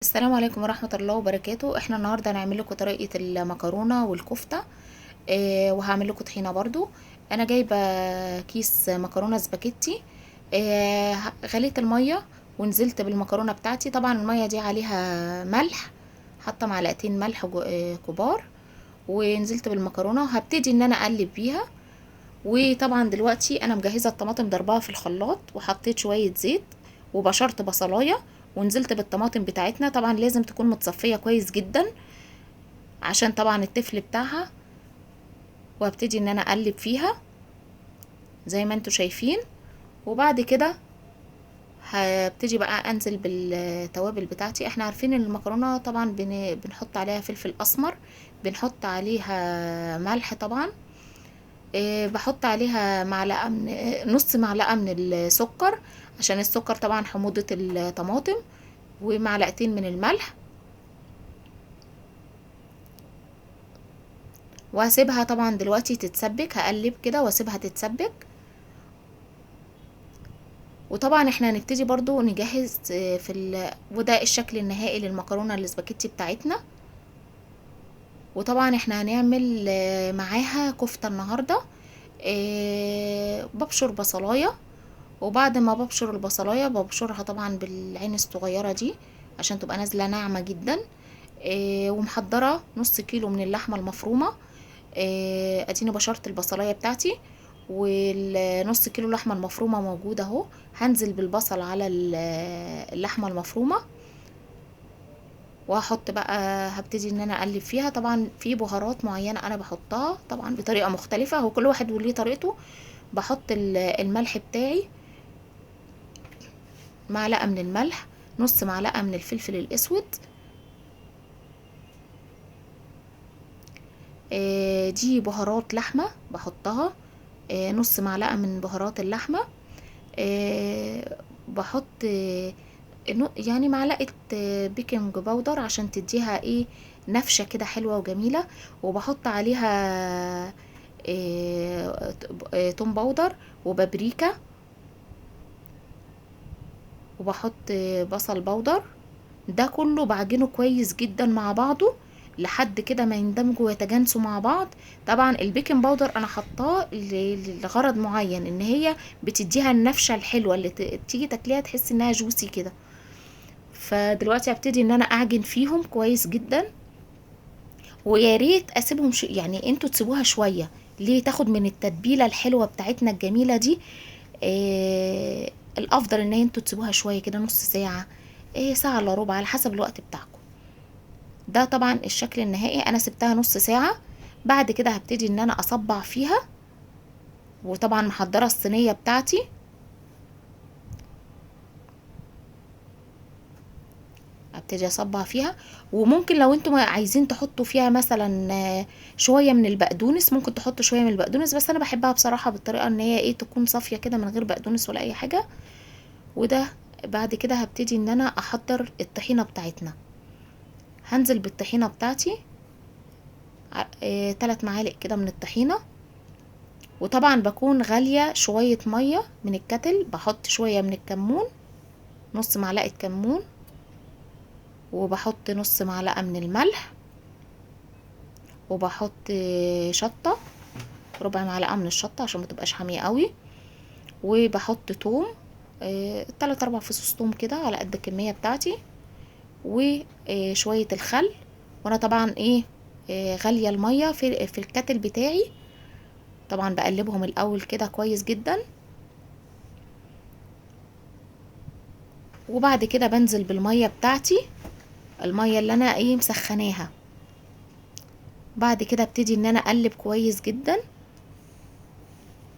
السلام عليكم ورحمة الله وبركاته. احنا النهاردة هنعمل لكم طريقة المكرونة والكفتة. وهعمل لكم طحينة برضو. انا جايبة كيس مكرونة سباكيتي. غليت المية ونزلت بالمكرونة بتاعتي. طبعا المية دي عليها ملح، حاطة معلقتين ملح كبار. ونزلت بالمكرونة وهبتدي ان انا اقلب بيها. وطبعا دلوقتي انا مجهزه الطماطم ضربها في الخلاط، وحطيت شويه زيت وبشرت بصلايه ونزلت بالطماطم بتاعتنا. طبعا لازم تكون متصفيه كويس جدا عشان طبعا التفل بتاعها. وهبتدي ان انا اقلب فيها زي ما انتوا شايفين. وبعد كده هبتدي بقى انزل بالتوابل بتاعتي. احنا عارفين ان المكرونه طبعا بنحط عليها فلفل اسمر، بنحط عليها ملح طبعا. بحط عليها معلقة من نص معلقة من السكر عشان السكر طبعا حموضة الطماطم، ومعلقتين من الملح. وهسيبها طبعا دلوقتي تتسبك، هقلب كده واسيبها تتسبك. وطبعا احنا هنبتدي برضو نجهز وده الشكل النهائي للمكرونة الاسباجيتي بتاعتنا. وطبعا احنا هنعمل معاها كفتة النهاردة. ببشر بصلاية، وبعد ما ببشر البصلايه ببشرها طبعا بالعين الصغيره دي عشان تبقى نازله ناعمه جدا. ومحضره نص كيلو من اللحمه المفرومه. اديني بشرت البصلايه بتاعتي، والنص كيلو اللحمه المفرومه موجوده اهو. هنزل بالبصل على اللحمه المفرومه، وهحط بقى هبتدي ان انا اقلب فيها. طبعا في بهارات معينه انا بحطها طبعا بطريقه مختلفه، هو كل واحد وليه طريقته. بحط الملح بتاعي، معلقة من الملح، نص معلقة من الفلفل الأسود. دي بهارات لحمة بحطها. نص معلقة من بهارات اللحمة. بحط يعني معلقة بيكنج باودر عشان تديها ايه، نفشة كده حلوة وجميلة. وبحط عليها توم باودر وبابريكا. وبحط بصل باودر. ده كله بعجنه كويس جدا مع بعضه لحد كده ما يندمجوا ويتجانسوا مع بعض. طبعا البيكنج باودر انا حطاه لغرض معين، ان هي بتديها النفشه الحلوه اللي تيجي تاكليها تحس انها جوسي كده. فدلوقتي هبتدي ان انا اعجن فيهم كويس جدا. ويا ريت اسيبهم يعني انتوا تسيبوها شويه، ليه؟ تاخد من التتبيله الحلوه بتاعتنا الجميله دي. الافضل ان انتوا تسيبوها شويه كده، نص ساعه، ساعه الا ربع، على حسب الوقت بتاعكم. ده طبعا الشكل النهائي. انا سبتها نص ساعة. بعد كده هبتدي ان انا اصبع فيها. وطبعا محضرة الصينية بتاعتي، هبتدي اصبع فيها. وممكن لو انتم عايزين تحطوا فيها مثلا شوية من البقدونس، ممكن تحطوا شوية من البقدونس، بس انا بحبها بصراحة بالطريقة ان هي ايه، تكون صافية كده من غير بقدونس ولا اي حاجة. وده بعد كده هبتدي ان انا احضر الطحينة بتاعتنا. هنزل بالطحينة بتاعتي 3 معالق كده من الطحينة. وطبعا بكون غالية شوية مية من الكتل، بحط شوية من الكمون، نص معلقة كمون. وبحط نص معلقة من الملح. وبحط شطة، ربع معلقة من الشطة عشان ما تبقاش حامية قوي. وبحط توم، 3 4 فصوص توم كده على قد الكمية بتاعتي. وشوية الخل. وانا طبعا ايه، غالية المية في الكتل بتاعي. طبعا بقلبهم الاول كده كويس جدا. وبعد كده بنزل بالمية بتاعتي، المية اللي انا ايه مسخناها. بعد كده ابتدي ان انا اقلب كويس جدا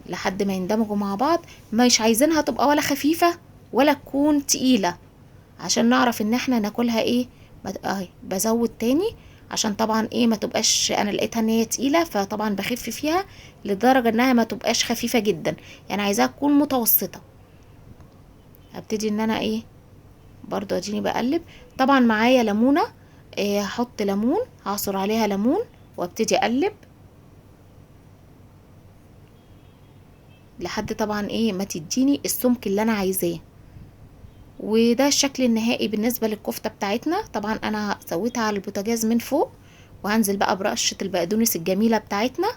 لحد ما يندمجوا مع بعض. مش عايزينها تبقى ولا خفيفة ولا تكون تقيلة عشان نعرف ان احنا ناكلها ايه. اهي بزود تاني عشان طبعا ايه ما تبقاش، انا لقيتها ان هي تقيلة فطبعا بخف فيها لدرجة انها ما تبقاش خفيفة جدا، يعني عايزاها تكون متوسطة. هبتدي ان انا ايه برضو اديني بقلب. طبعا معايا ليمونة، هحط ليمون، هعصر عليها ليمون وابتدي اقلب لحد طبعا ايه ما تديني السمك اللي انا عايزاه. وده الشكل النهائي بالنسبة للكفتة بتاعتنا. طبعا انا سويتها على البوتاجاز من فوق، وهنزل بقى برشة البقدونس الجميلة بتاعتنا